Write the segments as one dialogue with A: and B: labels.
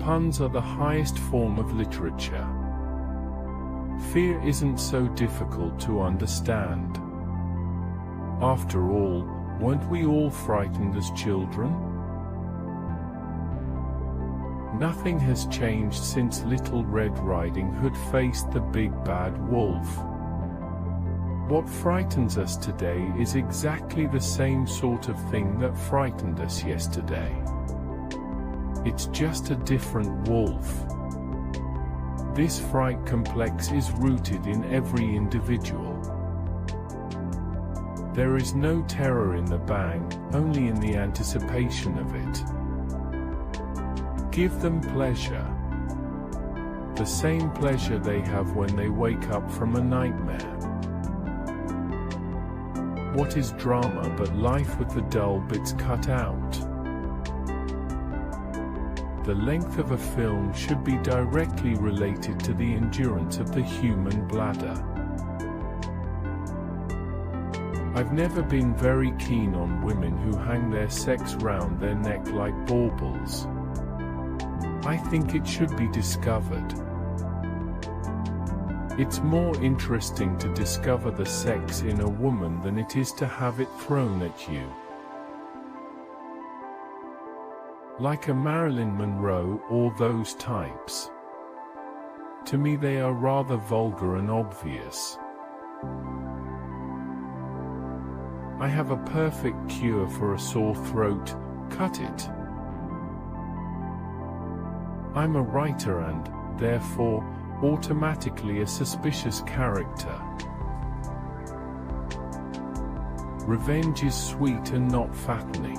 A: Puns are the highest form of literature. Fear isn't so difficult to understand. After all, weren't we all frightened as children? Nothing has changed since Little Red Riding Hood faced the big bad wolf. What frightens us today is exactly the same sort of thing that frightened us yesterday. It's just a different wolf. This fright complex is rooted in every individual. There is no terror in the bang, only in the anticipation of it. Give them pleasure. The same pleasure they have when they wake up from a nightmare. What is drama but life with the dull bits cut out? The length of a film should be directly related to the endurance of the human bladder. I've never been very keen on women who hang their sex round their neck like baubles. I think it should be discovered. It's more interesting to discover the sex in a woman than it is to have it thrown at you. Like a Marilyn Monroe or those types. To me they are rather vulgar and obvious. I have a perfect cure for a sore throat: cut it. I'm a writer and, therefore, automatically a suspicious character. Revenge is sweet and not fattening.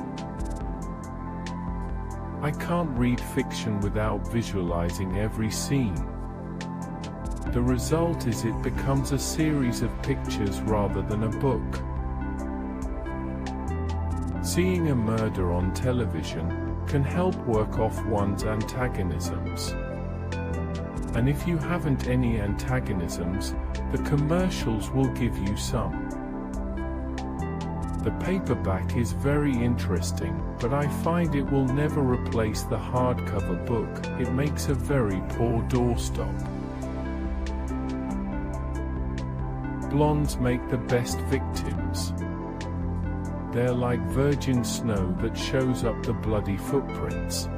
A: I can't read fiction without visualizing every scene. The result is it becomes a series of pictures rather than a book. Seeing a murder on television can help work off one's antagonisms. And if you haven't any antagonisms, the commercials will give you some. The paperback is very interesting, but I find it will never replace the hardcover book. It makes a very poor doorstop. Blondes make the best victims. They're like virgin snow that shows up the bloody footprints.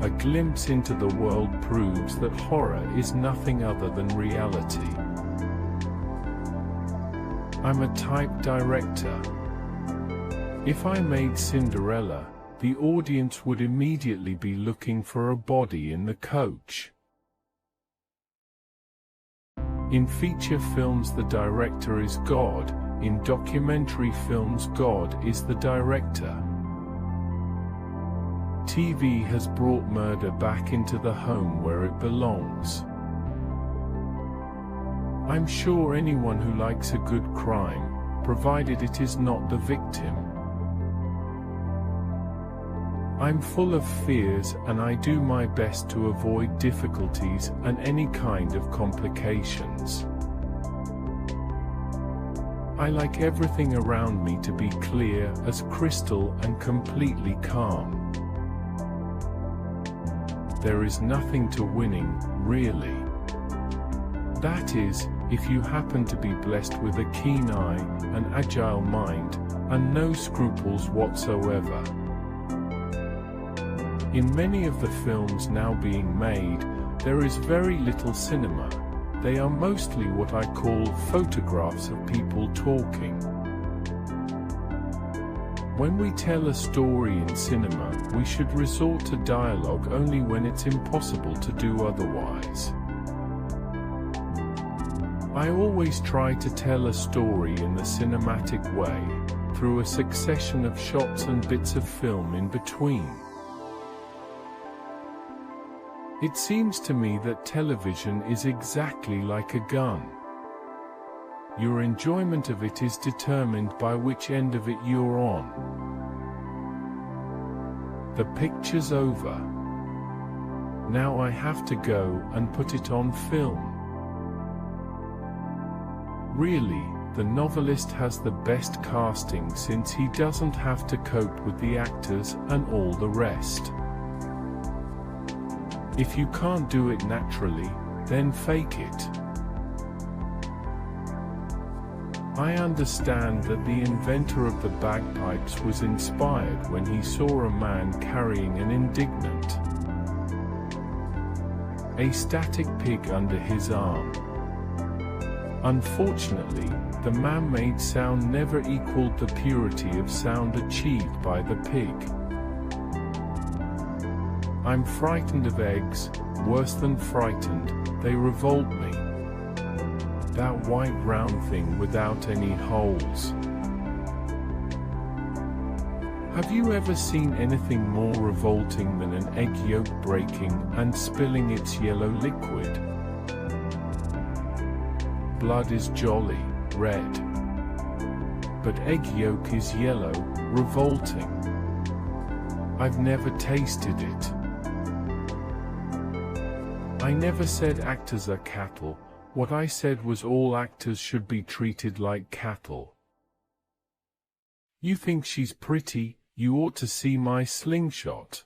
A: A glimpse into the world proves that horror is nothing other than reality. I'm a type director. If I made Cinderella, the audience would immediately be looking for a body in the coach. In feature films the director is God, in documentary films God is the director. TV has brought murder back into the home where it belongs. I'm sure anyone who likes a good crime, provided it is not the victim. I'm full of fears and I do my best to avoid difficulties and any kind of complications. I like everything around me to be clear as crystal and completely calm. There is nothing to winning, really. That is, if you happen to be blessed with a keen eye, an agile mind, and no scruples whatsoever. In many of the films now being made, there is very little cinema. They are mostly what I call photographs of people talking. When we tell a story in cinema, we should resort to dialogue only when it's impossible to do otherwise. I always try to tell a story in the cinematic way, through a succession of shots and bits of film in between. It seems to me that television is exactly like a gun. Your enjoyment of it is determined by which end of it you're on. The picture's over. Now I have to go and put it on film. Really, the novelist has the best casting since he doesn't have to cope with the actors and all the rest. If you can't do it naturally, then fake it. I understand that the inventor of the bagpipes was inspired when he saw a man carrying an indignant, ecstatic pig under his arm. Unfortunately, the man-made sound never equaled the purity of sound achieved by the pig. I'm frightened of eggs, worse than frightened, they revolt me. That white round thing without any holes. Have you ever seen anything more revolting than an egg yolk breaking and spilling its yellow liquid? Blood is jolly, red. But egg yolk is yellow, revolting. I've never tasted it. I never said actors are cattle. What I said was all actors should be treated like cattle. You think she's pretty? You ought to see my slingshot.